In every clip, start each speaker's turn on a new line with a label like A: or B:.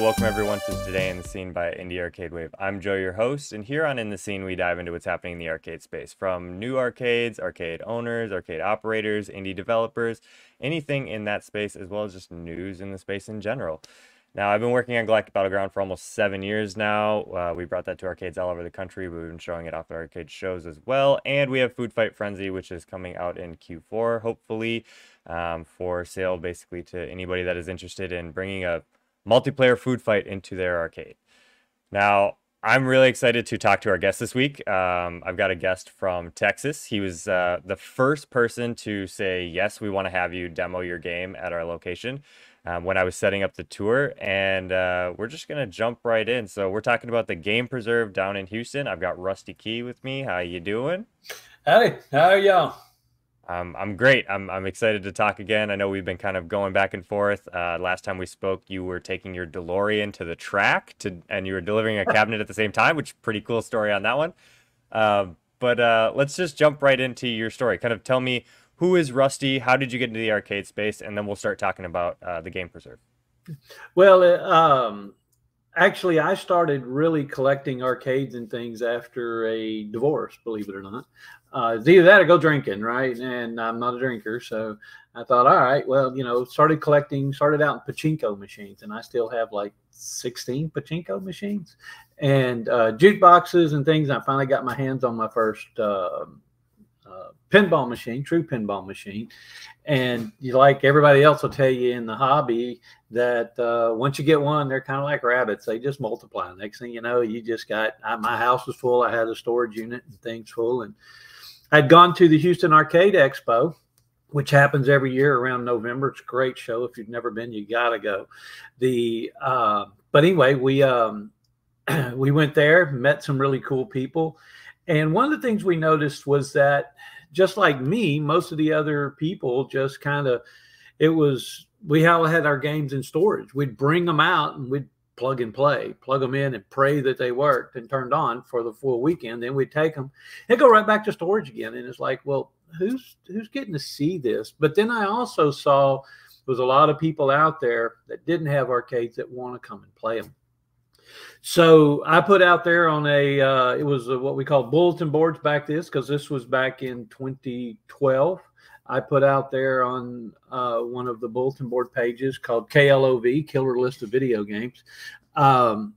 A: welcome everyone to Today in the Scene by Indie Arcade Wave. I'm Joe, your host, and here on In the Scene, we dive into what's happening in the arcade space. From new arcades, arcade owners, arcade operators, indie developers, anything in that space, as well as just news in the space in general. Now, I've been working on Galactic Battleground for almost 7 years now. We brought that to arcades all over the country. We've been showing it off at arcade shows as well. And we have Food Fight Frenzy, which is coming out in Q4, hopefully, for sale basically to anybody that is interested in bringing a multiplayer food fight into their arcade. Now, I'm really excited to talk to our guest this week. I've got a guest from Texas. He was the first person to say, yes, we want to have you demo your game at our location when I was setting up the tour. And we're just going to jump right in. So we're talking about the Game Preserve down in Houston. I've got Rusty Key with me. How you doing?
B: Howdy, how are y'all?
A: I'm great. I'm excited to talk again. I know we've been kind of going back and forth. Last time we spoke, you were taking your DeLorean to the track and you were delivering a cabinet at the same time, which pretty cool story on that one. But let's just jump right into your story. Kind of tell me, who is Rusty? How did you get into the arcade space? And then we'll start talking about the Game Preserve.
B: Well, actually, I started really collecting arcades and things after a divorce, believe it or not. It's either that or go drinking, right? And I'm not a drinker. So I thought, all right, well, started out in pachinko machines. And I still have like 16 pachinko machines and jukeboxes and things. I finally got my hands on my first pinball machine, true pinball machine. And like everybody else will tell you in the hobby that once you get one, they're kind of like rabbits. They just multiply. Next thing you know, you just got, my house was full. I had a storage unit and things full. And I'd gone to the Houston Arcade Expo, which happens every year around November. It's a great show. If you've never been, you got to go. But anyway, we went there, met some really cool people. And one of the things we noticed was that just like me, most of the other people just we all had our games in storage. We'd bring them out and we'd plug and play, plug them in and pray that they worked and turned on for the full weekend. Then we'd take them and go right back to storage again. And it's like, well, who's getting to see this? But then I also saw there was a lot of people out there that didn't have arcades that want to come and play them. So I put out there on it was what we call bulletin boards because this was back in 2012. I put out there on one of the bulletin board pages called KLOV, Killer List of Video Games. And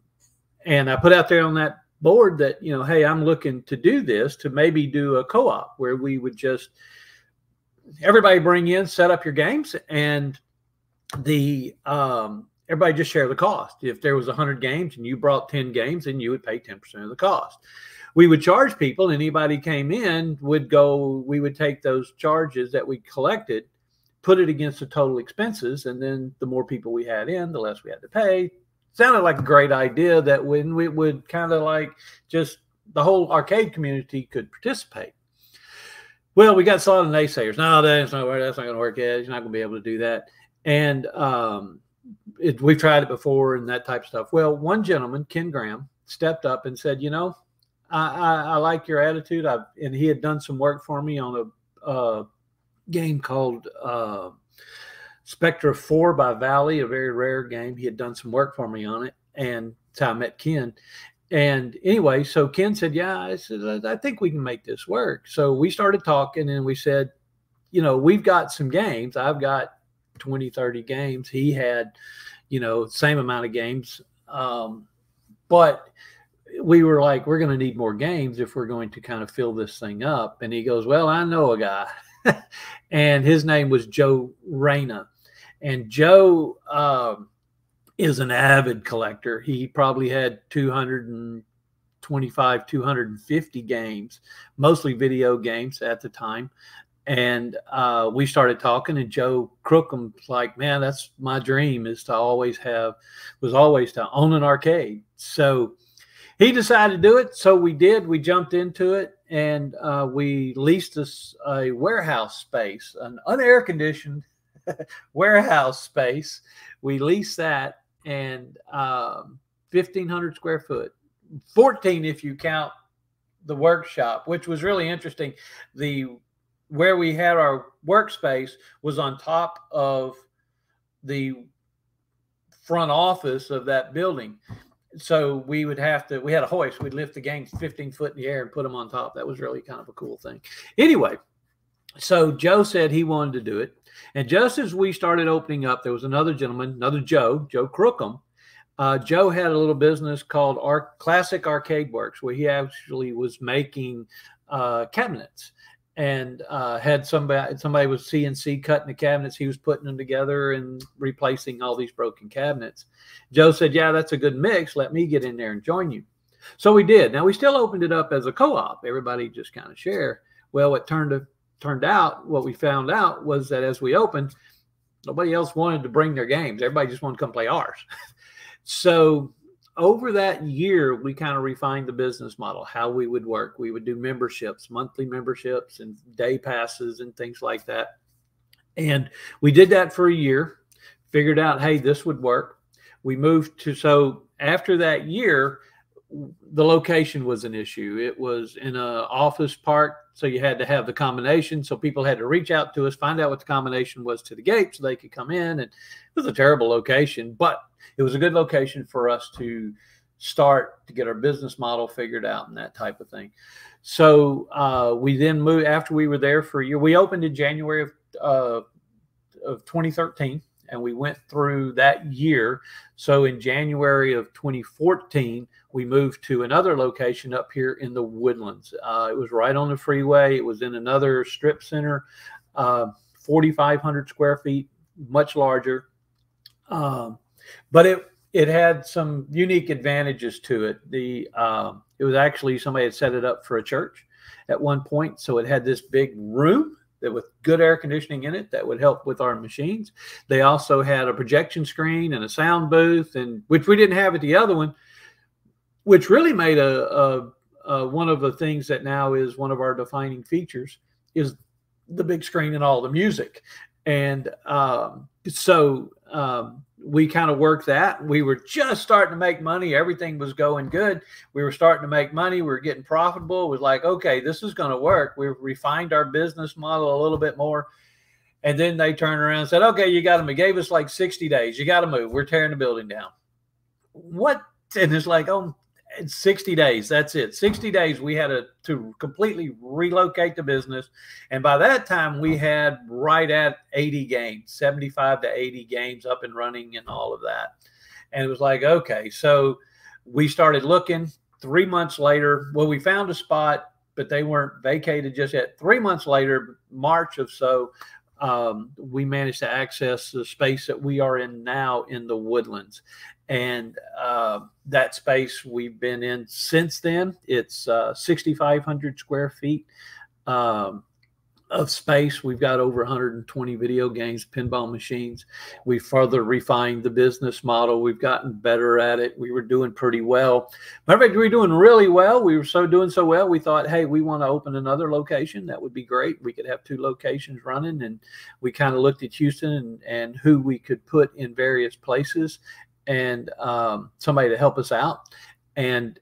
B: I put out there on that board that, hey, I'm looking to do this, to maybe do a co-op where we would just, everybody bring in, set up your games, and everybody just share the cost. If there was 100 games and you brought 10 games, then you would pay 10% of the cost. We would charge people, and anybody came in we would take those charges that we collected, put it against the total expenses, and then the more people we had in, the less we had to pay. Sounded like a great idea that when we would kind of like just the whole arcade community could participate. Well, we got a lot of naysayers. No, that's not going to work yet. You're not going to be able to do that. And we've tried it before and that type of stuff. Well, one gentleman, Ken Graham, stepped up and said, I like your attitude. And he had done some work for me on a game called Spectra 4 by Valley, a very rare game. He had done some work for me on it. And so I met Ken. And anyway, so Ken said, yeah, I said, I think we can make this work. So we started talking and we said, we've got some games. I've got 20, 30 games. He had, same amount of games. But we were like, we're going to need more games if we're going to kind of fill this thing up. And he goes, well, I know a guy. And his name was Joe Reyna. And Joe is an avid collector. He probably had 225, 250 games, mostly video games at the time. And we started talking, and Joe Crookham was like, man, that's my dream, was always to own an arcade. So he decided to do it. So we did. We jumped into it, and we leased a warehouse space, an unair conditioned warehouse space. We leased that, and 1,500 square foot, 14 if you count the workshop, which was really interesting. Where we had our workspace was on top of the front office of that building. So we had a hoist. We'd lift the games 15 foot in the air and put them on top. That was really kind of a cool thing. Anyway, so Joe said he wanted to do it. And just as we started opening up, there was another gentleman, Joe Crookham. Joe had a little business called Classic Arcade Works, where he actually was making cabinets, and had somebody with CNC cutting the cabinets. He was putting them together and replacing all these broken cabinets. Joe said, yeah, that's a good mix. Let me get in there and join you. So we did. Now, we still opened it up as a co-op. Everybody just kind of share. Well, it turned out, what we found out was that as we opened, nobody else wanted to bring their games. Everybody just wanted to come play ours. So over that year, we kind of refined the business model, how we would work. We would do memberships, monthly memberships and day passes and things like that. And we did that for a year, figured out, hey, this would work. We moved to, so after that year, the location was an issue. It was in an office park, so you had to have the combination. So people had to reach out to us, find out what the combination was to the gate so they could come in. And it was a terrible location, but it was a good location for us to start to get our business model figured out and that type of thing. So we then moved, after we were there for a year. We opened in January of 2013. And we went through that year. So in January of 2014, we moved to another location up here in the Woodlands. It was right on the freeway. It was in another strip center, 4,500 square feet, much larger. But it had some unique advantages to it. It was actually, somebody had set it up for a church at one point. So it had this big room that with good air conditioning in it that would help with our machines. They also had a projection screen and a sound booth, and which we didn't have at the other one, which really made one of the things that now is one of our defining features is the big screen and all the music. And we kind of worked that. We were just starting to make money. Everything was going good. We were starting to make money. We were getting profitable. It was like, okay, this is going to work. We refined our business model a little bit more. And then they turned around and said, okay, you got to move. Gave us like 60 days. You got to move. We're tearing the building down. What? And it's like, oh, it's 60 days. That's it. 60 days we had to completely relocate the business. And by that time, we had right at 80 games, 75 to 80 games up and running and all of that. And it was like, okay. So we started looking 3 months later. Well, we found a spot, but they weren't vacated just yet. 3 months later, March of so, we managed to access the space that we are in now in the Woodlands. And that space we've been in since then. It's 6,500 square feet of space. We've got over 120 video games, pinball machines. We further refined the business model. We've gotten better at it. We were doing pretty well. Matter of fact, we were doing really well. We were doing so well, we thought, hey, we want to open another location. That would be great. We could have 2 locations running. And we kind of looked at Houston and who we could put in various places, and somebody to help us out. And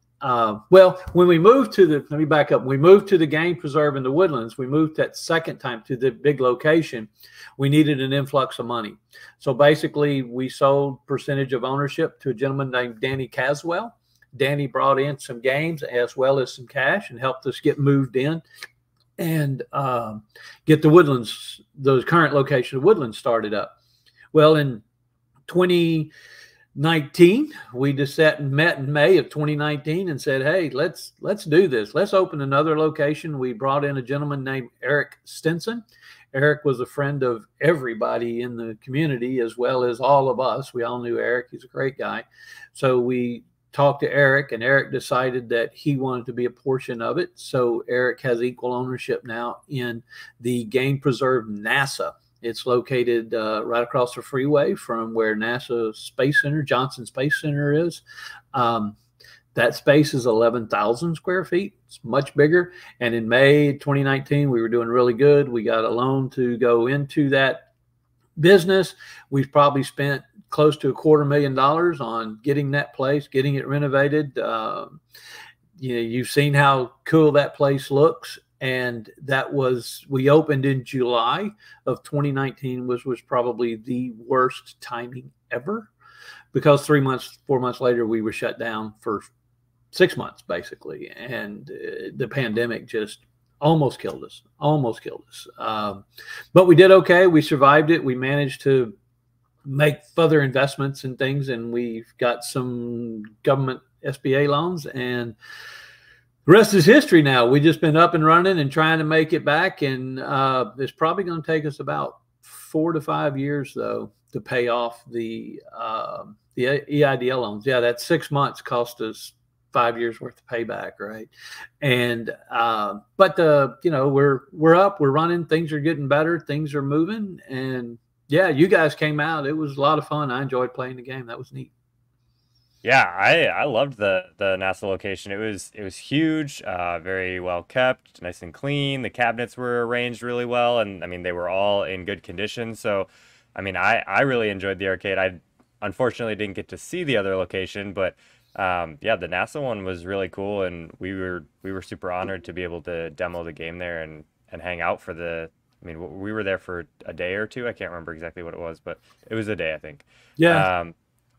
B: well, when we moved to let me back up. We moved to the game preserve in the Woodlands. We moved that second time to the big location. We needed an influx of money. So basically we sold percentage of ownership to a gentleman named Danny Caswell. Danny brought in some games as well as some cash and helped us get moved in and get the Woodlands, the current location of Woodlands, started up. Well, in 2019, we just sat and met in May of 2019 and said, hey, let's do this. Let's open another location. We brought in a gentleman named Eric Stinson. Eric was a friend of everybody in the community as well as all of us. We all knew Eric. He's a great guy. So we talked to Eric, and Eric decided that he wanted to be a portion of it. So Eric has equal ownership now in the Game Preserve NASA. It's located right across the freeway from where NASA Space Center, Johnson Space Center is. That space is 11,000 square feet. It's much bigger. And in May 2019, we were doing really good. We got a loan to go into that business. We've probably spent close to $250,000 on getting that place, getting it renovated. You've seen how cool that place looks. And we opened in July of 2019, which was probably the worst timing ever, because 3 months, 4 months later, we were shut down for 6 months basically, and the pandemic just almost killed us. Almost killed us. But we did okay. We survived it. We managed to make further investments in things, and we've got some government SBA loans, and the rest is history now. We've just been up and running and trying to make it back, and it's probably going to take us about 4 to 5 years, though, to pay off the EIDL loans. Yeah, that 6 months cost us 5 years worth of payback, right? And but we're up, we're running, things are getting better, things are moving, and yeah, you guys came out. It was a lot of fun. I enjoyed playing the game. That was neat.
A: Yeah, I loved the NASA location. It was huge, very well kept, nice and clean. The cabinets were arranged really well, and I mean they were all in good condition. So, I mean I really enjoyed the arcade. I unfortunately didn't get to see the other location, but yeah, the NASA one was really cool, and we were super honored to be able to demo the game there and hang out for the. I mean, we were there for a day or two. I can't remember exactly what it was, but it was a day, I think.
B: Yeah.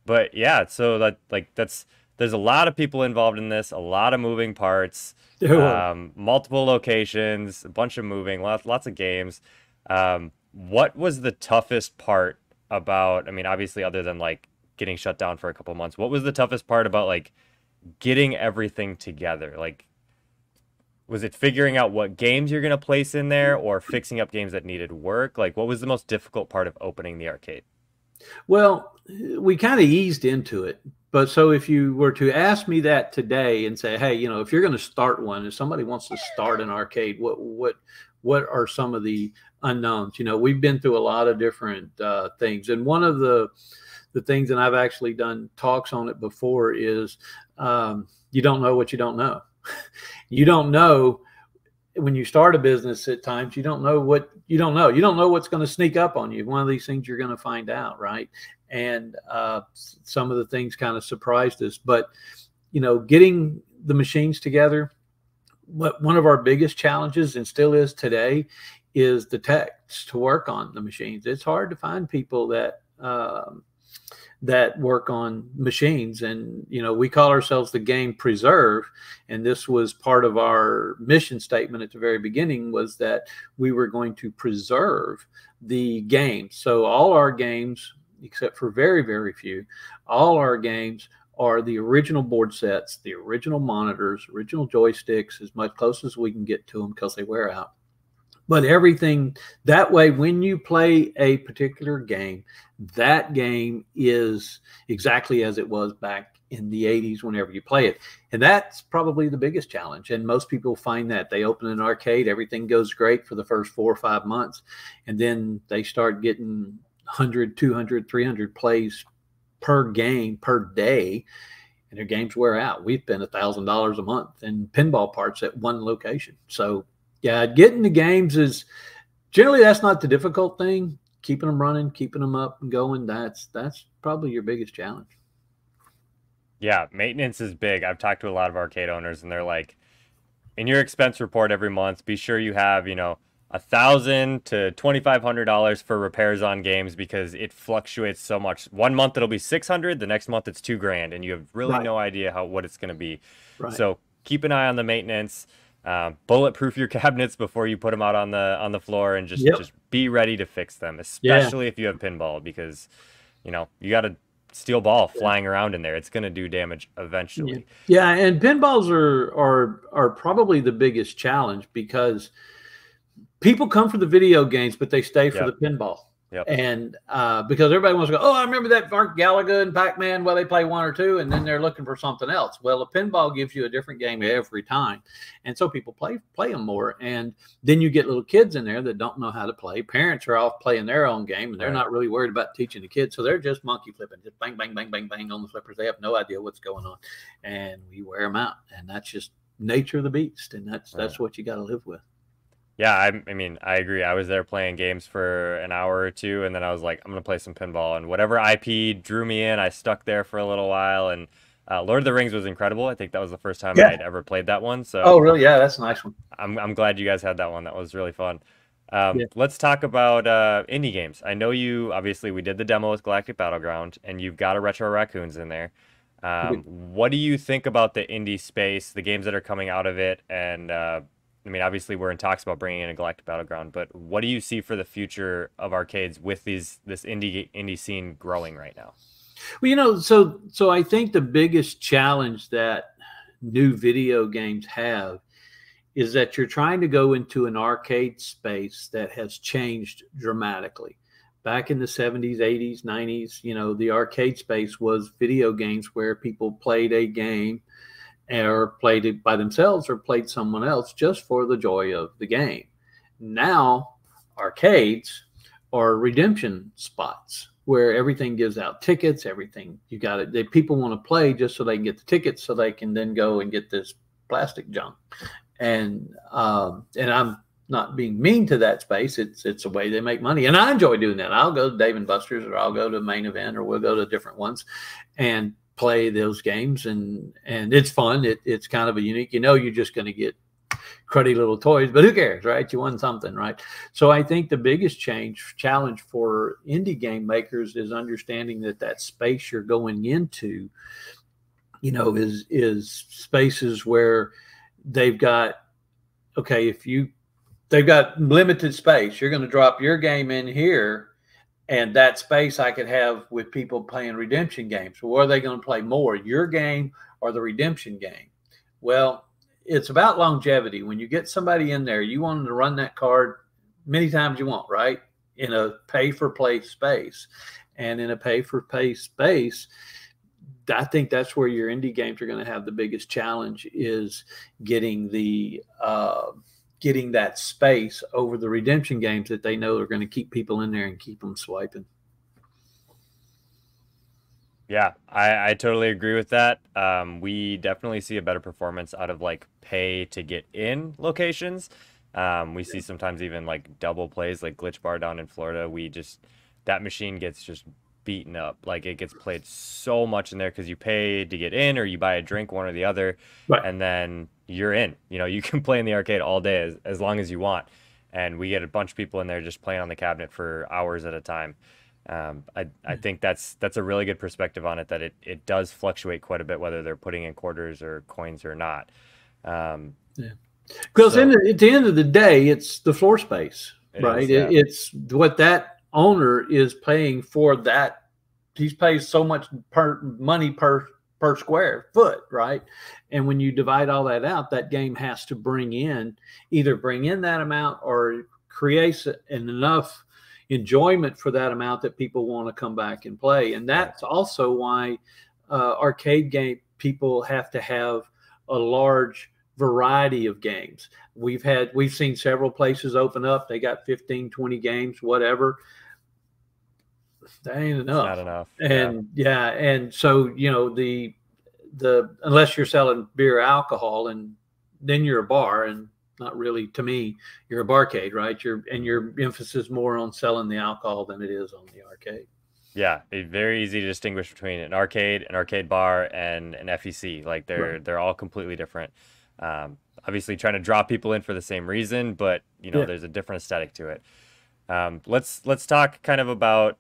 A: But yeah, so there's a lot of people involved in this, a lot of moving parts, multiple locations, a bunch of moving, lots of games. What was the toughest part about, I mean, obviously other than like getting shut down for a couple months, what was the toughest part about like getting everything together? Like, was it figuring out what games you're going to place in there or fixing up games that needed work? Like, what was the most difficult part of opening the arcade?
B: Well, we kind of eased into it. But so if you were to ask me that today and say, hey, if you're going to start one, if somebody wants to start an arcade, what are some of the unknowns? We've been through a lot of different things. And one of the things, and I've actually done talks on it before, is you don't know what you don't know. You don't know when you start a business at times, you don't know what you don't know. You don't know what's going to sneak up on you. One of these things you're going to find out, right? And some of the things kind of surprised us. But, getting the machines together, one of our biggest challenges, and still is today, is the techs to work on the machines. It's hard to find people that work on machines. And, we call ourselves the Game Preserve. And this was part of our mission statement at the very beginning, was that we were going to preserve the game. So all our games, except for very, very few, all our games are the original board sets, the original monitors, original joysticks, as much close as we can get to them because they wear out. But everything that way, when you play a particular game, that game is exactly as it was back in the 80s whenever you play it. And that's probably the biggest challenge. And most people find that they open an arcade, everything goes great for the first 4 or 5 months. And then they start getting 100, 200, 300 plays per game per day. And their games wear out. We spend $1,000 a month in pinball parts at one location. So yeah, getting the games is generally, that's not the difficult thing. Keeping them running, keeping them up and going, that's probably your biggest challenge.
A: Yeah, maintenance is big. I've talked to a lot of arcade owners, and they're like, in your expense report every month, be sure you have, $1,000 to $2,500 for repairs on games, because it fluctuates so much. One month it'll be 600, the next month it's $2,000, and you have really no idea what it's going to be. Right. So keep an eye on the maintenance. Bulletproof your cabinets before you put them out on the floor, and just be ready to fix them, especially if you have pinball, because you got a steel ball flying around in there. It's going to do damage eventually.
B: Yeah, and pinballs are probably the biggest challenge, because people come for the video games, but they stay for the pinball. And because everybody wants to go, oh, I remember that Mark Gallagher and Pac-Man. Well, they play one or two, and then they're looking for something else. Well, a pinball gives you a different game every time, and so people play them more. And then you get little kids in there that don't know how to play. Parents are off playing their own game, and they're not really worried about teaching the kids, so they're just monkey flipping, just bang, bang, bang, bang, bang on the flippers. They have no idea what's going on, and we wear them out, and that's just nature of the beast, and that's what you got to live with.
A: Yeah, I mean, I agree. I was there playing games for an hour or two, and then I was like, I'm going to play some pinball. And whatever IP drew me in, I stuck there for a little while. And Lord of the Rings was incredible. I think that was the first time I'd ever played that one. So,
B: oh, really? Yeah, that's a nice one.
A: I'm glad you guys had that one. That was really fun.
B: Yeah.
A: Let's talk about indie games. I know you obviously we did the demo with Galactic Battleground, and you've got a Retro Raccoons in there. What do you think about the indie space, the games that are coming out of it, and I mean, obviously we're in talks about bringing in a Galactic Battleground, but what do you see for the future of arcades with this indie scene growing right now?
B: Well, you know, so I think the biggest challenge that new video games have is that you're trying to go into an arcade space that has changed dramatically. Back in the 70s, 80s, 90s, you know, the arcade space was video games where people played a game or played it by themselves or played someone else just for the joy of the game. Now, arcades are redemption spots where everything gives out tickets, everything you got it. People want to play just so they can get the tickets so they can then go and get this plastic junk. And I'm not being mean to that space. It's a way they make money, and I enjoy doing that. I'll go to Dave and Buster's, or I'll go to Main Event, or we'll go to different ones and play those games, and it's fun. It's kind of a unique. You know, you're just going to get cruddy little toys, but who cares, right? You won something, right? So I think the biggest challenge for indie game makers is understanding that space you're going into, you know, is spaces where they've got, okay, they've got limited space. You're going to drop your game in here, and that space I could have with people playing redemption games. So what are they going to play more, your game or the redemption game? Well, it's about longevity. When you get somebody in there, you want them to run that card many times you want, right? In a pay-for-play space. And in a pay-for-play space, I think that's where your indie games are going to have the biggest challenge, is getting that space over the redemption games that they know are going to keep people in there and keep them swiping.
A: Yeah, I totally agree with that. We definitely see a better performance out of like pay to get in locations. We see sometimes even like double plays, like Glitch Bar down in Florida. That machine gets just beaten up. Like it gets played so much in there because you pay to get in or you buy a drink, one or the other,
B: Right.
A: and then you're in. You know, you can play in the arcade all day as long as you want. And we get a bunch of people in there just playing on the cabinet for hours at a time. I think that's a really good perspective on it, that it does fluctuate quite a bit whether they're putting in quarters or coins or not.
B: Yeah. Because at the end of the day, it's the floor space, right? It's what that owner is paying for that. He pays so much money per square foot, right? And when you divide all that out, that game has to bring in that amount or create enough enjoyment for that amount that people want to come back and play. And that's also why arcade game people have to have a large variety of games. We've seen several places open up. They got 15, 20 games, whatever. That ain't enough.
A: Not enough.
B: And and so, you know, the unless you're selling beer, alcohol, and then you're a bar, and not really, to me, you're a barcade, right? Your emphasis more on selling the alcohol than it is on the arcade.
A: Yeah, it's very easy to distinguish between an arcade bar, and an FEC. Like they're all completely different. Obviously trying to draw people in for the same reason, but you know, there's a different aesthetic to it. Let's talk kind of about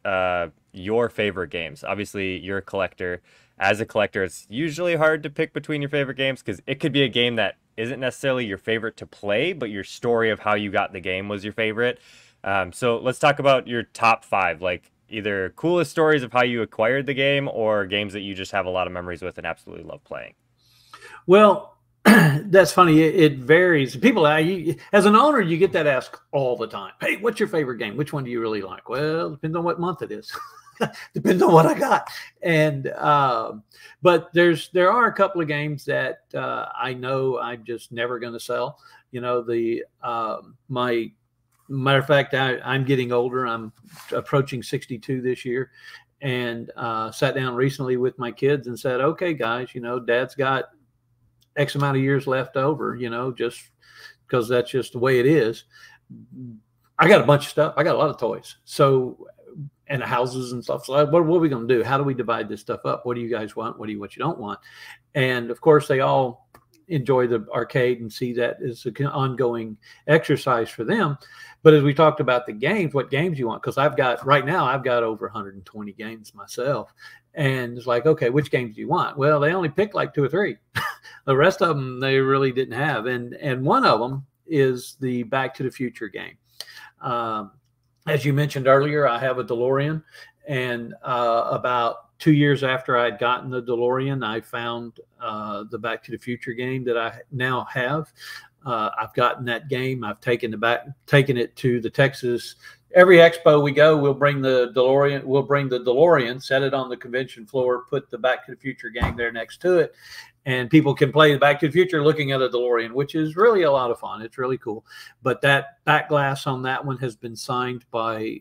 A: your favorite games. Obviously, you're a collector. As a collector, it's usually hard to pick between your favorite games because it could be a game that isn't necessarily your favorite to play, but your story of how you got the game was your favorite. So let's talk about your top 5, like either coolest stories of how you acquired the game or games that you just have a lot of memories with and absolutely love playing.
B: Well, that's funny. It varies. People, as an owner, you get that asked all the time. Hey, what's your favorite game? Which one do you really like? Well, it depends on what month it is. Depends on what I got. And but there are a couple of games that I know I'm just never going to sell. You know, my matter of fact, I'm getting older. I'm approaching 62 this year, and sat down recently with my kids and said, okay, guys, you know, Dad's got X amount of years left over, you know, just because that's just the way it is. I got a bunch of stuff. I got a lot of toys. So, and houses and stuff. So what are we going to do? How do we divide this stuff up? What do you guys want? What you don't want? And of course, they all enjoy the arcade and see that as an ongoing exercise for them. But as we talked about the games, what games you want? Because right now I've got over 120 games myself. And it's like, okay, which games do you want? Well, they only picked like 2 or 3. The rest of them they really didn't have. And one of them is the Back to the Future game. As you mentioned earlier, I have a DeLorean. And about 2 years after I'd gotten the DeLorean, I found the Back to the Future game that I now have. I've gotten that game. I've taken it to the Texas. Every expo we go, we'll bring the DeLorean, set it on the convention floor, put the Back to the Future game there next to it, and people can play the Back to the Future looking at a DeLorean, which is really a lot of fun. It's really cool. But that back glass on that one has been signed by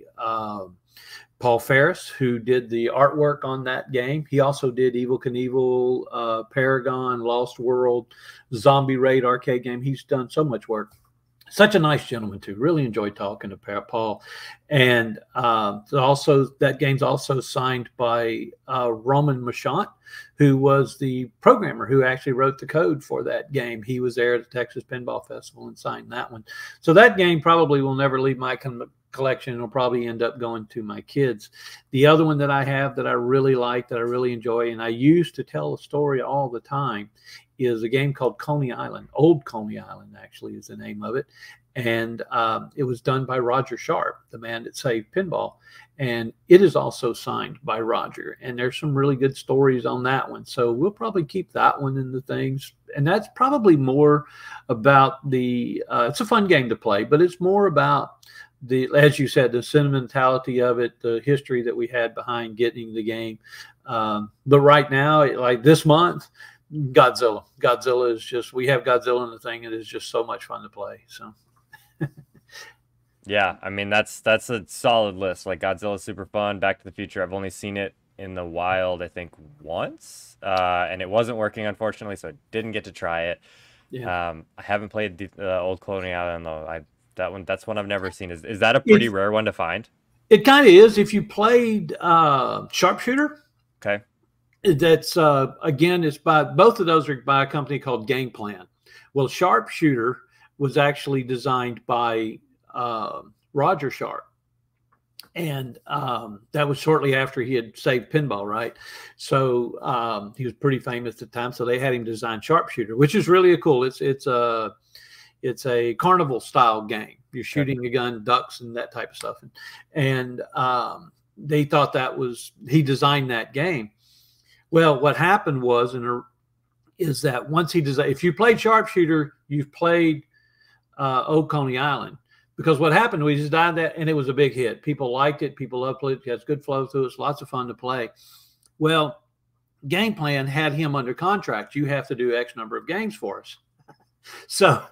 B: Paul Ferris, who did the artwork on that game. He also did Evel Knievel, Paragon, Lost World, Zombie Raid arcade game. He's done so much work. Such a nice gentleman, too. Really enjoyed talking to Paul. And also that game's also signed by Roman Machant, who was the programmer who actually wrote the code for that game. He was there at the Texas Pinball Festival and signed that one. So that game probably will never leave my collection. It'll probably end up going to my kids. The other one that I have that I really like, that I really enjoy, and I used to tell the story all the time, is a game called Coney Island. Old Coney Island, actually, is the name of it. And it was done by Roger Sharp, the man that saved pinball. And it is also signed by Roger. And there's some really good stories on that one. So we'll probably keep that one in the things. And that's probably more about it's a fun game to play, but it's more about as you said, the sentimentality of it, the history that we had behind getting the game. But right now, like this month, Godzilla is just, we have Godzilla in the thing. It is just so much fun to play. So.
A: Yeah, I mean, that's a solid list. Like Godzilla's super fun. Back to the Future, I've only seen it in the wild, I think once, and it wasn't working, unfortunately, so I didn't get to try it. Yeah. I haven't played the Old Coney Island though. That's one I've never seen. Is that a pretty rare one to find?
B: It kind of is. If you played Sharpshooter.
A: Okay.
B: That's again, it's by both of those are by a company called Game Plan. Well, Sharpshooter was actually designed by Roger Sharp, and that was shortly after he had saved pinball, right? So he was pretty famous at the time. So they had him design Sharpshooter, which is really cool. It's a carnival style game. You're shooting a gun, ducks, and that type of stuff. And they thought he designed that game. Well, what happened is that once he designed, if you played Sharpshooter, you've played Old Coney Island, because what happened, we designed that and it was a big hit. People liked it. People loved it. It has good flow through it. It's lots of fun to play. Well, Game Plan had him under contract. You have to do X number of games for us. So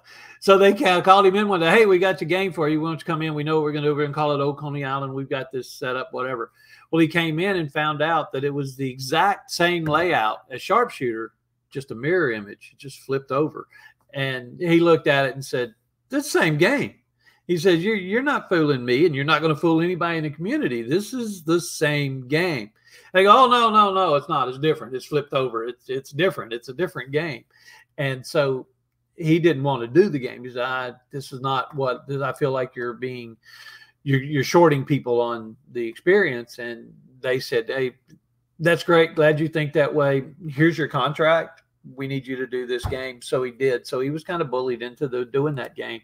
B: they called him in one day. Hey, we got your game for you. We want you to come in. We know what we're going to do. We're going to call it Old Coney Island. We've got this set up, whatever. Well, he came in and found out that it was the exact same layout as Sharpshooter, just a mirror image. It just flipped over. And he looked at it and said, "That's the same game." He says, you're not fooling me, and you're not going to fool anybody in the community. This is the same game. They go, "Oh, no, it's not. It's different. It's flipped over. It's different. It's a different game." And so he didn't want to do the game. He said, "This is not what I feel like you're shorting people on the experience." And they said, "Hey, that's great. Glad you think that way. Here's your contract. We need you to do this game." So he did. So he was kind of bullied into doing that game.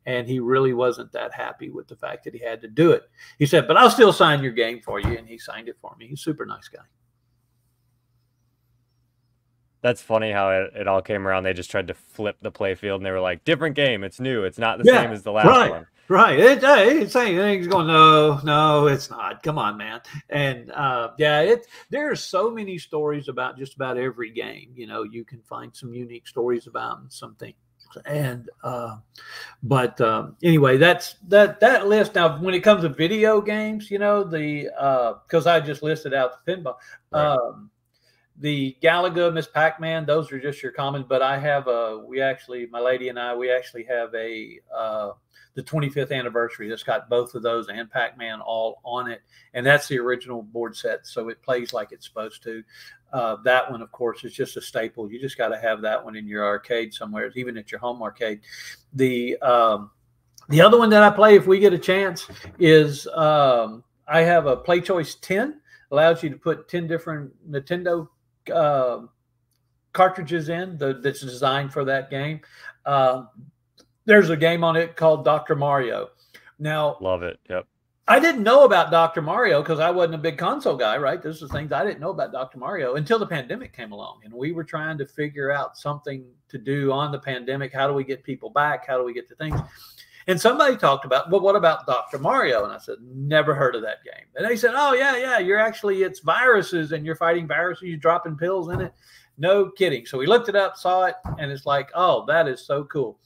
B: And he really wasn't that happy with the fact that he had to do it. He said, "But I'll still sign your game for you." And he signed it for me. He's a super nice guy.
A: That's funny how it all came around. They just tried to flip the play field, and they were like, "Different game. It's new. It's not the same as the last one."
B: Right. It's saying he's going, no, it's not. Come on, man. And there are so many stories about just about every game. You know, you can find some unique stories about something. And anyway, that's that list. Now, when it comes to video games, you know, because I just listed out the pinball.
A: Right.
B: The Galaga, Miss Pac-Man, those are just your common. But I have my lady and I, we actually have the 25th anniversary that's got both of those and Pac-Man all on it. And that's the original board set. So it plays like it's supposed to. That one, of course, is just a staple. You just got to have that one in your arcade somewhere, even at your home arcade. The other one that I play if we get a chance is I have a Play Choice 10. Allows you to put 10 different Nintendo cartridges in that's designed for that game. There's a game on it called Dr. Mario. Now,
A: love it. Yep.
B: I didn't know about Dr. Mario because I wasn't a big console guy, right? This is things I didn't know about Dr. Mario until the pandemic came along. And we were trying to figure out something to do on the pandemic. How do we get people back? How do we get to things? And somebody talked about, well, what about Dr. Mario? And I said, never heard of that game. And they said, oh, yeah, it's viruses and you're fighting viruses, you're dropping pills in it. No kidding. So we looked it up, saw it, and it's like, oh, that is so cool.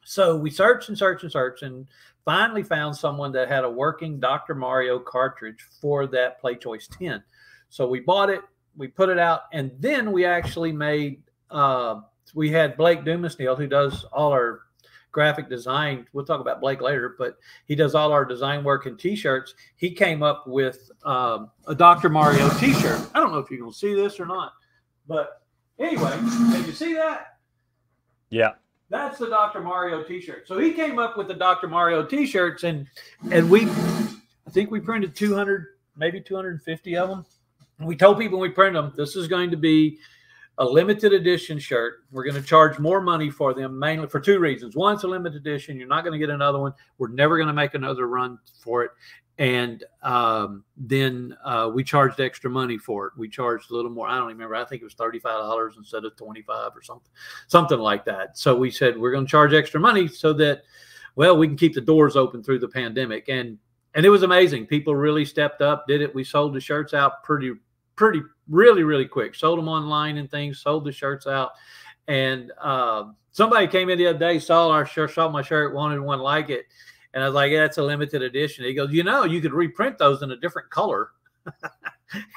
B: So we searched and finally found someone that had a working Dr. Mario cartridge for that Play Choice 10. So we bought it, we put it out, and then we actually made, we had Blake Dumasnil, who does all our graphic design. We'll talk about Blake later, but he does all our design work and T-shirts. He came up with a Dr. Mario T-shirt. I don't know if you can see this or not, but anyway, can you see that?
A: Yeah.
B: That's the Dr. Mario T-shirt. So he came up with the Dr. Mario T-shirts, and I think we printed 200, maybe 250 of them. And we told people when we printed them, this is going to be a limited edition shirt. We're going to charge more money for them, mainly for two reasons. One, it's a limited edition. You're not going to get another one. We're never going to make another run for it. And then we charged extra money for it. We charged a little more. I don't remember. I think it was $35 instead of $25 or something like that. So we said we're going to charge extra money so that, well, we can keep the doors open through the pandemic. And it was amazing. People really stepped up, did it. We sold the shirts out really quick. Sold them online and things. Sold the shirts out. And somebody came in the other day, saw my shirt, wanted one like it. And I was like, yeah, it's a limited edition. He goes, you could reprint those in a different color.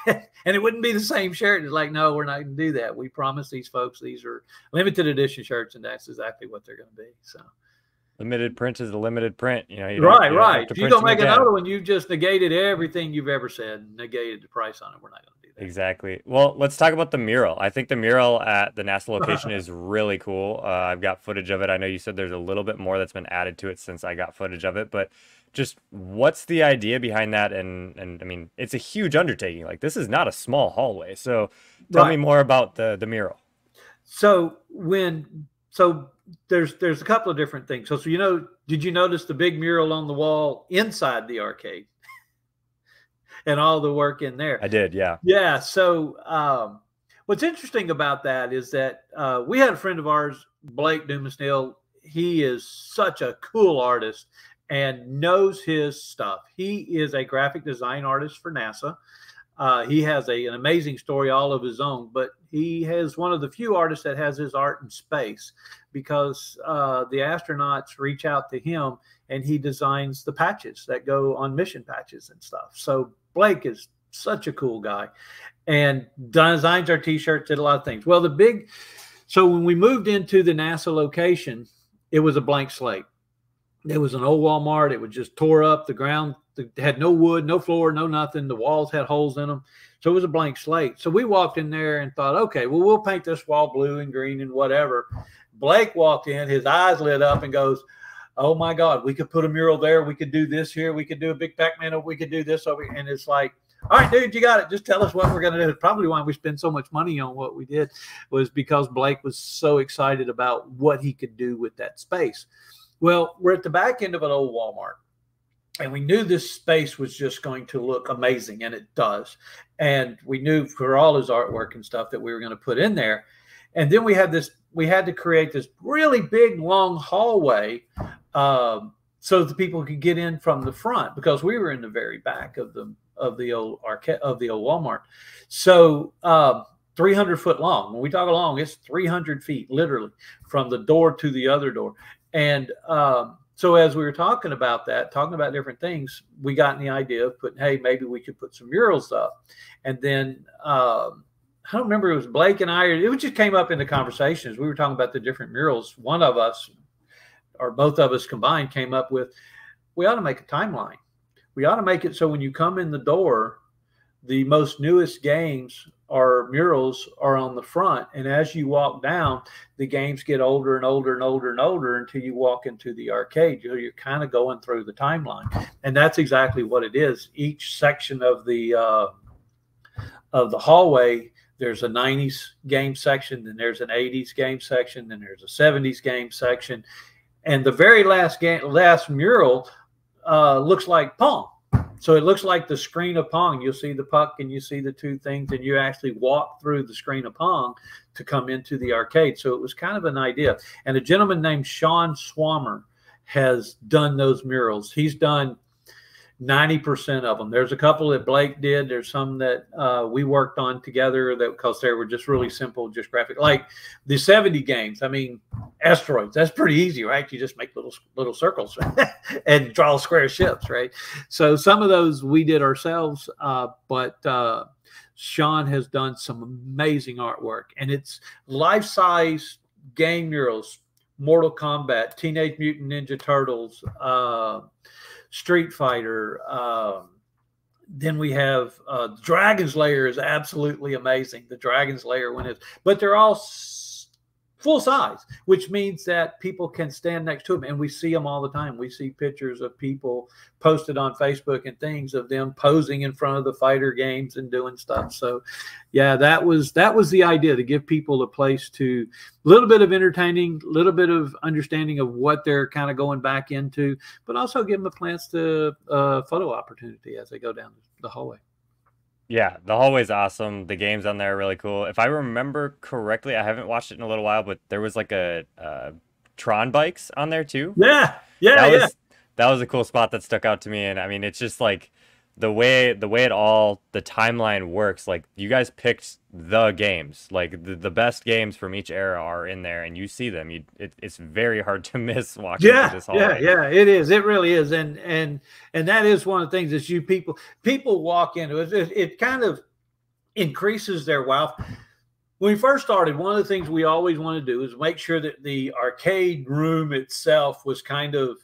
B: And it wouldn't be the same shirt. It's like, no, we're not going to do that. We promise these folks these are limited edition shirts, and that's exactly what they're going to be. So
A: limited print is a limited print.
B: Right. If you don't make another one, you just negated everything you've ever said, negated the price on it. We're not going to do that.
A: Exactly. Well, let's talk about the mural. I think the mural at the NASA location is really cool. I've got footage of it. I know you said there's a little bit more that's been added to it since I got footage of it, but just what's the idea behind that? And I mean, it's a huge undertaking. Like, this is not a small hallway. So tell me more about the mural.
B: So there's a couple of different things. So did you notice the big mural on the wall inside the arcade? And all the work in there.
A: I did, yeah.
B: Yeah. So what's interesting about that is that we had a friend of ours, Blake Dumasnil. He is such a cool artist and knows his stuff. He is a graphic design artist for NASA. He has an amazing story all of his own, but he has one of the few artists that has his art in space because the astronauts reach out to him and he designs the patches that go on mission patches and stuff. So Blake is such a cool guy and designs our T-shirts, did a lot of things. Well, so when we moved into the NASA location, it was a blank slate. It was an old Walmart. It was just tore up. The ground had no wood, no floor, no nothing. The walls had holes in them. So it was a blank slate. So we walked in there and thought, okay, well, we'll paint this wall blue and green and whatever. Blake walked in, his eyes lit up and goes, oh my God, we could put a mural there. We could do this here. We could do a big Pac-Man. We could do this over here. And it's like, all right, dude, you got it. Just tell us what we're going to do. Probably why we spend so much money on what we did was because Blake was so excited about what he could do with that space. Well, we're at the back end of an old Walmart. And we knew this space was just going to look amazing, and it does. And we knew for all his artwork and stuff that we were going to put in there. And then we had to create this really big, long hallway so that the people could get in from the front because we were in the very back of the old Walmart. So 300 foot long. When we talk long, it's 300 feet literally from the door to the other door. And so as we were talking about different things, we got in the idea of maybe we could put some murals up. And then I don't remember, it was Blake and I, it just came up in the conversations. We were talking about the different murals. One of us, or both of us combined, came up with, we ought to make a timeline. We ought to make it so when you come in the door, the most newest games or murals are on the front. And as you walk down, the games get older and older and older and older until you walk into the arcade. You're kind of going through the timeline. And that's exactly what it is. Each section of the hallway, there's a 90s game section, then there's an 80s game section, then there's a 70s game section. And the very last mural looks like Pong. So it looks like the screen of Pong. You'll see the puck and you see the two things, and you actually walk through the screen of Pong to come into the arcade. So it was kind of an idea. And a gentleman named Sean Swammer has done those murals. He's done 90% of them. There's a couple that Blake did. There's some that we worked on together that because they were just really simple, just graphic. Like the 70 games. I mean, asteroids. That's pretty easy, right? You just make little circles and draw square ships, right? So some of those we did ourselves, but Sean has done some amazing artwork, and it's life-size game murals. Mortal Kombat, Teenage Mutant Ninja Turtles, Street Fighter. Then we have Dragon's Lair is absolutely amazing. The Dragon's Lair one is, but they're all full size, which means that people can stand next to them, and we see them all the time. We see pictures of people posted on Facebook and things of them posing in front of the fighter games and doing stuff. So yeah, that was the idea, to give people a place to a little bit of entertaining, a little bit of understanding of what they're kind of going back into, but also give them a chance to photo opportunity as they go down the hallway.
A: Yeah, the hallway's awesome. The games on there are really cool. If I remember correctly, I haven't watched it in a little while, but there was like a Tron bikes on there too.
B: Yeah.
A: That was a cool spot that stuck out to me. And I mean, it's just like the way the timeline works. Like, you guys picked the games, like the best games from each era are in there, and you see them. It's very hard to miss walking through this hallway.
B: Yeah, it is. It really is. And that is one of the things that people walk into it. It kind of increases their wow. When we first started, one of the things we always want to do is make sure that the arcade room itself was kind of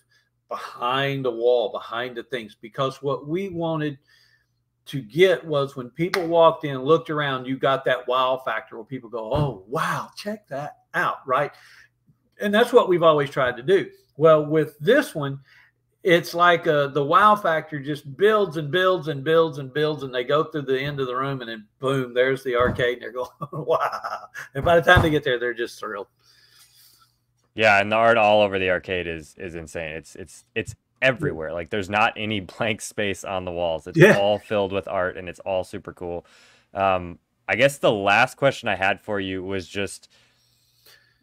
B: behind the wall, behind the things, because what we wanted to get was when people walked in and looked around, you got that wow factor where people go, oh, wow, check that out, right? And that's what we've always tried to do. Well, with this one, it's like the wow factor just builds and builds and builds and builds, and they go through the end of the room, and then boom, there's the arcade, and they're going, wow. And by the time they get there, they're just thrilled.
A: Yeah, and the art all over the arcade is insane. It's everywhere. Like, there's not any blank space on the walls. It's all filled with art, and it's all super cool. I guess the last question I had for you was just,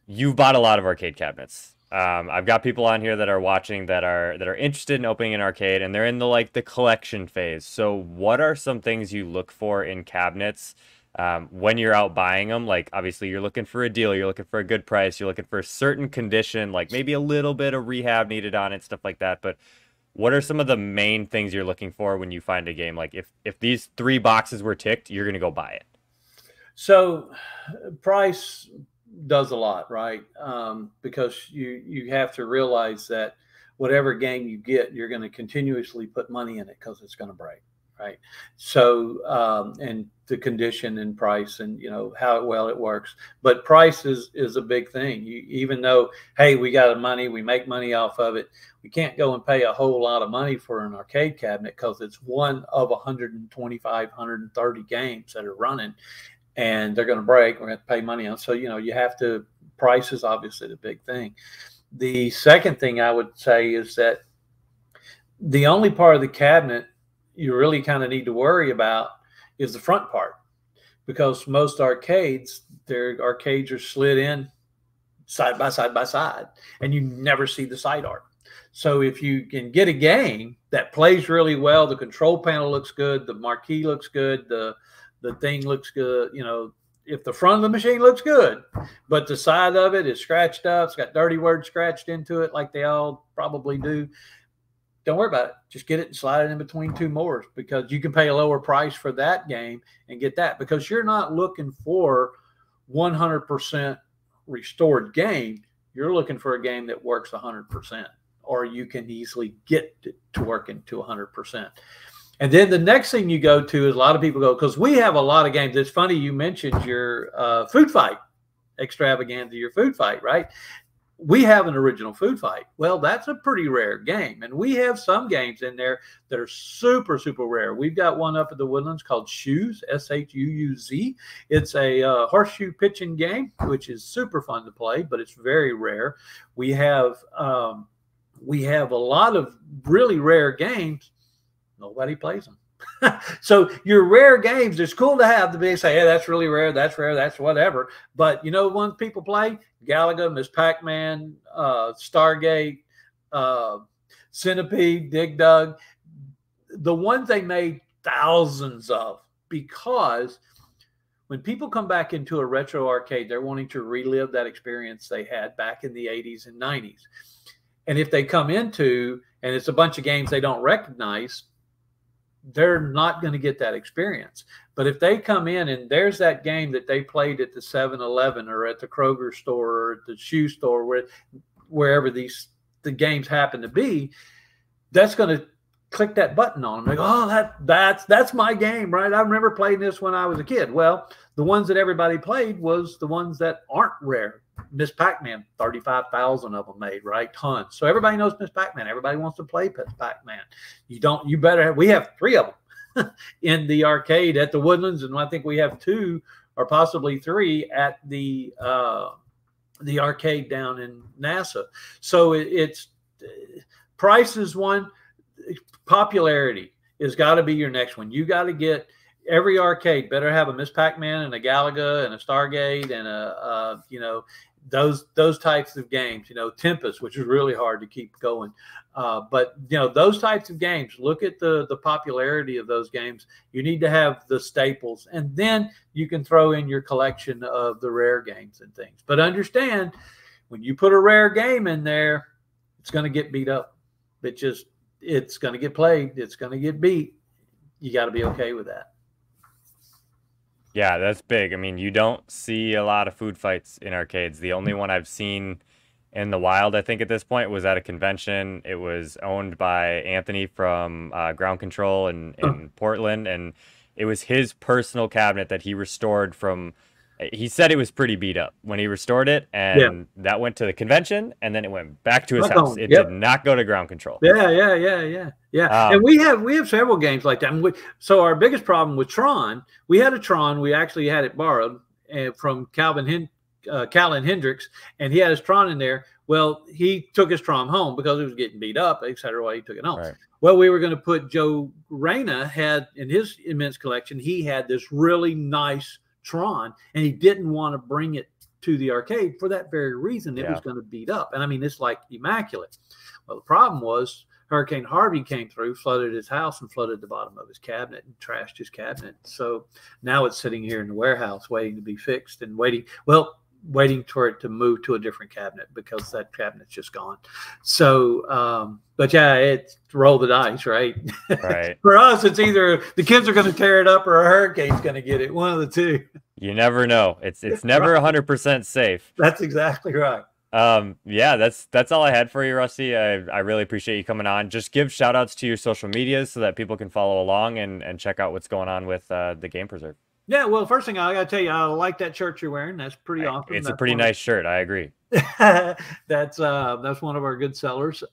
A: you've bought a lot of arcade cabinets. I've got people on here that are watching that are interested in opening an arcade, and they're in the collection phase. So what are some things you look for in cabinets when you're out buying them? Like, obviously you're looking for a deal, you're looking for a good price, you're looking for a certain condition, like maybe a little bit of rehab needed on it, stuff like that. But what are some of the main things you're looking for when you find a game? Like, if these 3 boxes were ticked, you're going to go buy it.
B: So price does a lot, right? Because you have to realize that whatever game you get, you're going to continuously put money in it because it's going to break. Right. So, and the condition and price and, how well it works. But price is a big thing. Even though, hey, we got money, we make money off of it, we can't go and pay a whole lot of money for an arcade cabinet because it's one of 125, 130 games that are running, and they're going to break. We're going to have to pay money on. So, you have to, price is obviously the big thing. The second thing I would say is that the only part of the cabinet you really kind of need to worry about is the front part, because most arcades, their arcades are slid in side by side by side, and you never see the side art. So if you can get a game that plays really well, the control panel looks good, the marquee looks good, the thing looks good, if the front of the machine looks good, but the side of it is scratched up, it's got dirty words scratched into it like they all probably do, don't worry about it. Just get it and slide it in between two more, because you can pay a lower price for that game and get that, because you're not looking for 100% restored game. You're looking for a game that works 100%, or you can easily get to working to 100%. And then the next thing you go to is, a lot of people go, because we have a lot of games. It's funny you mentioned your food fight extravaganza, your food fight, right? We have an original food fight. Well, that's a pretty rare game. And we have some games in there that are super, super rare. We've got one up at the Woodlands called Shoes, Shuuz. It's a horseshoe pitching game, which is super fun to play, but it's very rare. We have a lot of really rare games. Nobody plays them. So your rare games, it's cool to have to be say, hey, that's really rare, that's whatever. But you know, ones people play, Galaga, Miss Pac-Man, Stargate, Centipede, Dig Dug, the ones they made thousands of, because when people come back into a retro arcade, they're wanting to relive that experience they had back in the 80s and 90s. And if they come into, and it's a bunch of games they don't recognize, they're not going to get that experience. But if they come in and there's that game that they played at the 7-Eleven or at the Kroger store or at the shoe store, wherever the games happen to be, that's going to click that button on them. They go, oh, that's my game, right? I remember playing this when I was a kid. Well, the ones that everybody played was the ones that aren't rare. Miss Pac-Man, 35,000 of them made, right? Tons. So everybody knows Miss Pac-Man. Everybody wants to play Miss Pac-Man. We have 3 of them in the arcade at the Woodlands, and I think we have 2 or possibly 3 at the arcade down in NASA. So it's price is one, popularity has got to be your next one. You got to get, every arcade better have a Miss Pac-Man and a Galaga and a Stargate and a those types of games, Tempest, which is really hard to keep going. But, those types of games, look at the popularity of those games. You need to have the staples, and then you can throw in your collection of the rare games and things. But understand, when you put a rare game in there, it's going to get beat up. It's going to get played. It's going to get beat. You got to be okay with that.
A: Yeah, that's big. I mean, you don't see a lot of food fights in arcades. The only one I've seen in the wild, I think, at this point was at a convention. It was owned by Anthony from Ground Control in Portland, and it was his personal cabinet that he restored from. He said it was pretty beat up when he restored it, and that went to the convention, and then it went back to his house. It did not go to Ground Control.
B: Yeah. And we have several games like that. So our biggest problem with Tron, we had a Tron. We actually had it borrowed from Calvin Hendricks, and he had his Tron in there. Well, he took his Tron home because it was getting beat up, et cetera, while he took it home. Right. Well, we were going to put Joe Reyna had in his immense collection, he had this really nice Tron, and he didn't want to bring it to the arcade for that very reason. It was going to beat up. And I mean, it's like immaculate. Well, the problem was Hurricane Harvey came through, flooded his house and flooded the bottom of his cabinet and trashed his cabinet. So now it's sitting here in the warehouse waiting to be fixed and waiting for it to move to a different cabinet because that cabinet's just gone. So, but yeah, it's roll the dice, right?
A: Right.
B: For us, it's either the kids are going to tear it up or a hurricane's going to get it. One of the two.
A: You never know. It's never 100% safe.
B: That's exactly right.
A: Yeah, that's all I had for you, Rusty. I really appreciate you coming on. Just give shout outs to your social medias so that people can follow along and check out what's going on with the Game Preserve.
B: Yeah, well, first thing I got to tell you, I like that shirt you're wearing. That's pretty awesome.
A: It's a pretty nice shirt. I agree.
B: That's one of our good sellers.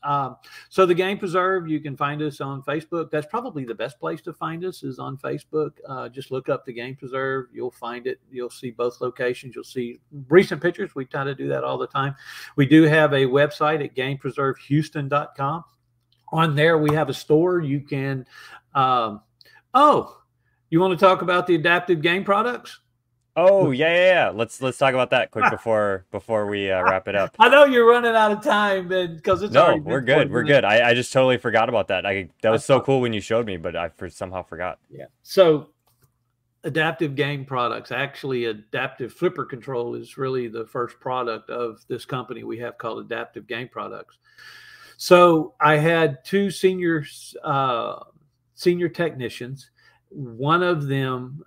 B: So the Game Preserve, you can find us on Facebook. That's probably the best place to find us is on Facebook. Just look up the Game Preserve. You'll find it. You'll see both locations. You'll see recent pictures. We try to do that all the time. We do have a website at GamePreserveHouston.com. On there, we have a store. You can, you want to talk about the adaptive game products?
A: Oh, yeah. Let's talk about that quick before we wrap it up.
B: I know you're running out of time because it's
A: no, we're good. We're good. I just totally forgot about that. That was so cool when you showed me, but I somehow forgot.
B: Yeah. So adaptive game products, actually Adaptive Flipper Control is really the first product of this company we have called Adaptive Game Products. So I had two senior technicians. One of them,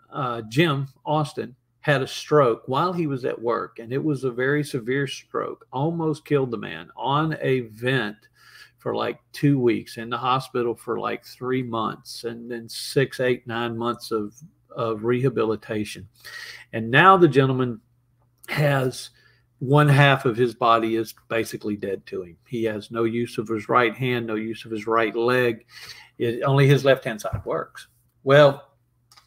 B: Jim Austin, had a stroke while he was at work, and it was a very severe stroke, almost killed the man, on a vent for like 2 weeks, in the hospital for like 3 months, and then 6, 8, 9 months of rehabilitation. And now the gentleman has one half of his body is basically dead to him. He has no use of his right hand, no use of his right leg. Only his left-hand side works. Well,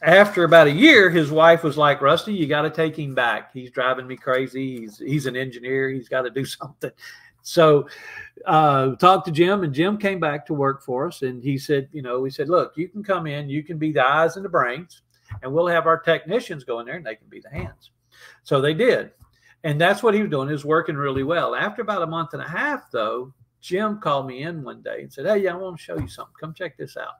B: after about a year, his wife was like, Rusty, you got to take him back. He's driving me crazy. He's an engineer. He's got to do something. So talked to Jim, and Jim came back to work for us. And he said, we said, look, you can come in, you can be the eyes and the brains, and we'll have our technicians go in there and they can be the hands. So they did. And that's what he was doing. It was working really well. After about a month and a half, though, Jim called me in one day and said, hey, I want to show you something. Come check this out.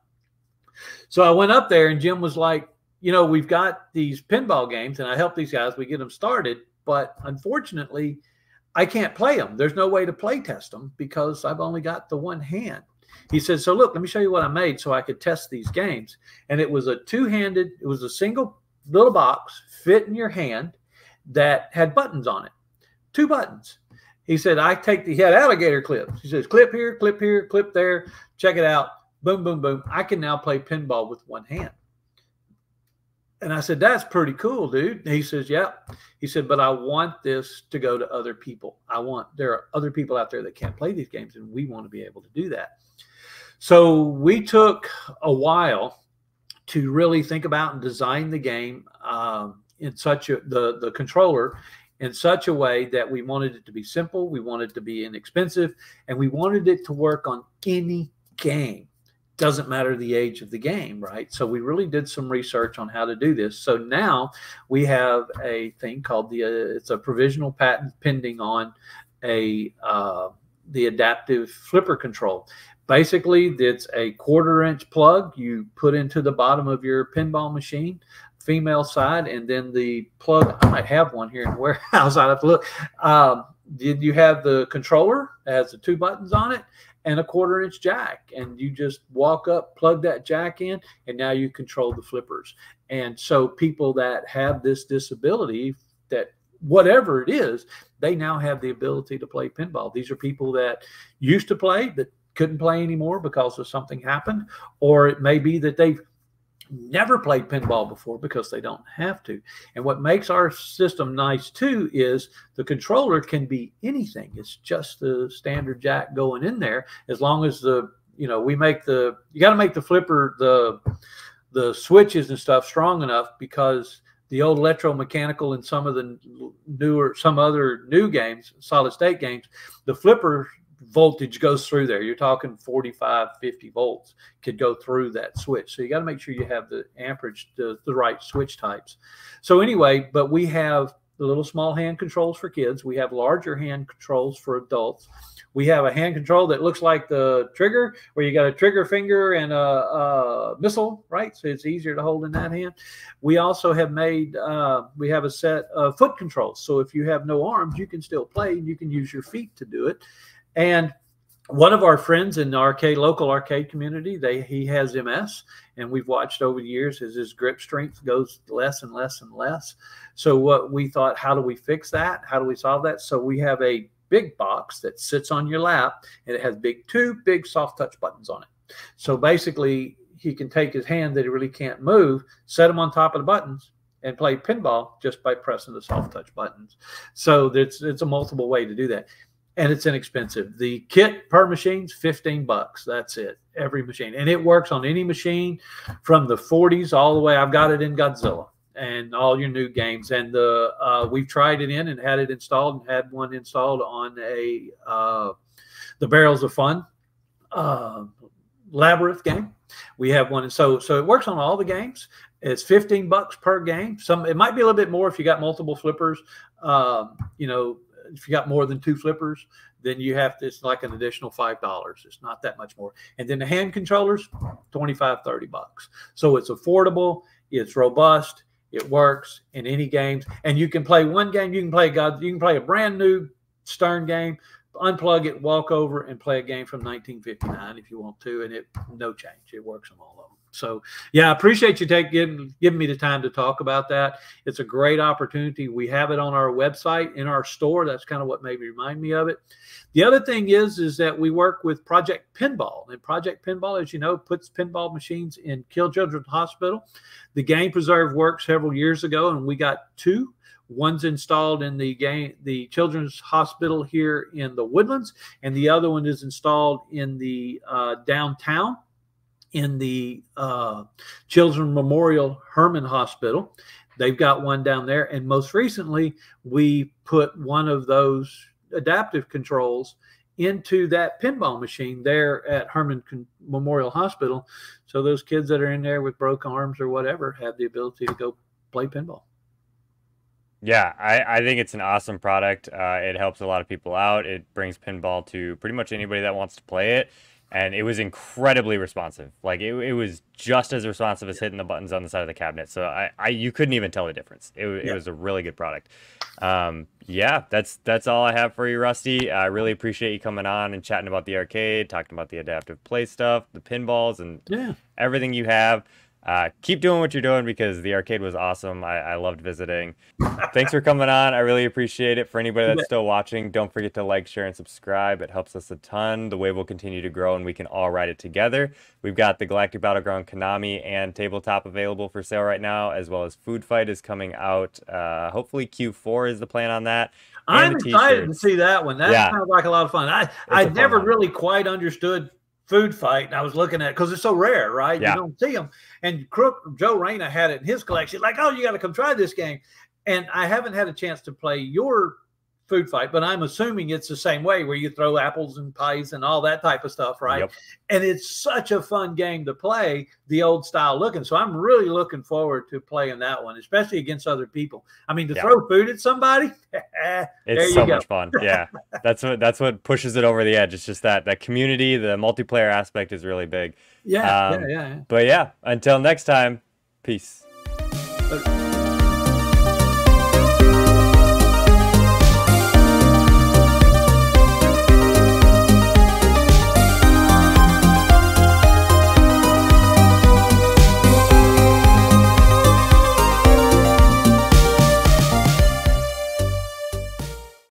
B: So I went up there, and Jim was like, we've got these pinball games, and I help these guys. We get them started. But unfortunately, I can't play them. There's no way to play test them because I've only got the one hand. He said, so look, let me show you what I made so I could test these games. And it was it was a single little box fit in your hand that had buttons on it, 2 buttons. He said, he had alligator clips. He says, clip here, clip there, check it out. Boom, boom, boom. I can now play pinball with one hand. And I said, that's pretty cool, dude. And he says, yeah. He said, but I want this to go to other people. There are other people out there that can't play these games, and we want to be able to do that. So we took a while to really think about and design the game the controller in such a way that we wanted it to be simple, we wanted it to be inexpensive, and we wanted it to work on any game. Doesn't matter the age of the game, right? So we really did some research on how to do this. So now we have a thing called it's a provisional patent pending on the adaptive flipper control. Basically, it's a 1/4-inch plug you put into the bottom of your pinball machine, female side, and then the plug, I might have one here in the warehouse, I have to look. You have the controller, it has the 2 buttons on it, and a 1/4-inch jack, and you just walk up, plug that jack in, and now you control the flippers. And so people that have this disability, that whatever it is, they now have the ability to play pinball. These are people that used to play that couldn't play anymore because of something happened, or it may be that they've never played pinball before because they don't have to. And what makes our system nice too is the controller can be anything. It's just the standard jack going in there, as long as you got to make the flipper, the switches and stuff strong enough, because the old electromechanical in some other new games, solid state games, the flipper voltage goes through there. You're talking 45, 50 volts could go through that switch. So you got to make sure you have the amperage, the right switch types. So anyway, but we have the little small hand controls for kids. We have larger hand controls for adults. We have a hand control that looks like the trigger, where you got a trigger finger and a missile, right? So it's easier to hold in that hand. We also have we have a set of foot controls. So if you have no arms, you can still play, and you can use your feet to do it. And one of our friends in the local arcade community, he has MS, and we've watched over the years as his grip strength goes less and less and less. So what we thought, how do we fix that? How do we solve that? So we have a big box that sits on your lap, and it has 2 big soft touch buttons on it. So basically, he can take his hand that he really can't move, set them on top of the buttons, and play pinball just by pressing the soft touch buttons. So it's a multiple way to do that. And it's inexpensive. The kit per machine's $15. That's it, every machine. And it works on any machine from the 40s all the way. I've got it in Godzilla and all your new games. And we've tried it in and had it installed, and had one installed on the Barrels of Fun Labyrinth game. We have one. So it works on all the games. It's $15 per game. It might be a little bit more if you got multiple flippers. If you got more than 2 flippers, then it's like an additional $5. It's not that much more. And then the hand controllers, $25, $30. So it's affordable, it's robust, it works in any games. And you can play one game, you can play a brand new Stern game unplug it, walk over, and play a game from 1959 if you want to, and no change. It works on all of them. So, yeah, I appreciate you giving me the time to talk about that. It's a great opportunity. We have it on our website, in our store. That's kind of what made me remind me of it. The other thing is that we work with Project Pinball. And Project Pinball, as you know, puts pinball machines in Kill Children's Hospital. The Game Preserve worked several years ago, and we got 2. One's installed in the Children's Hospital here in the Woodlands, and the other one is installed in the downtown in the Children's Memorial Hermann Hospital. They've got one down there. And most recently, we put one of those adaptive controls into that pinball machine there at Hermann Memorial Hospital. So those kids that are in there with broken arms or whatever have the ability to go play pinball.
A: Yeah, I think it's an awesome product. It helps a lot of people out. It brings pinball to pretty much anybody that wants to play it. And it was incredibly responsive. Like it was just as responsive as hitting the buttons on the side of the cabinet. So you couldn't even tell the difference. It was a really good product. Yeah, that's all I have for you, Rusty. I really appreciate you coming on and chatting about the arcade, talking about the adaptive play stuff, the pinballs, and everything you have. Keep doing what you're doing because the arcade was awesome. I loved visiting. Thanks for coming on. I really appreciate it. For anybody that's still watching, don't forget to like, share, and subscribe. It helps us a ton. The wave will continue to grow and we can all ride it together. We've got the Galactic Battleground Konami and tabletop available for sale right now, as well as Food Fight is coming out. Hopefully Q4 is the plan on that.
B: I'm excited to see that one. That sounds like a lot of fun. I never really quite understood Food Fight, and I was looking at it because it's so rare, right? You don't see them. And Joe Reyna had it in his collection. Like, oh, you got to come try this game. And I haven't had a chance to play your Food Fight, but I'm assuming it's the same way where you throw apples and pies and all that type of stuff, right?
A: Yep.
B: And it's such a fun game to play, the old style looking. So I'm really looking forward to playing that one, especially against other people. I mean, to throw food at somebody,
A: it's so much fun. Yeah, that's what pushes it over the edge. It's just that community, the multiplayer aspect is really big.
B: Yeah.
A: But yeah, until next time, peace.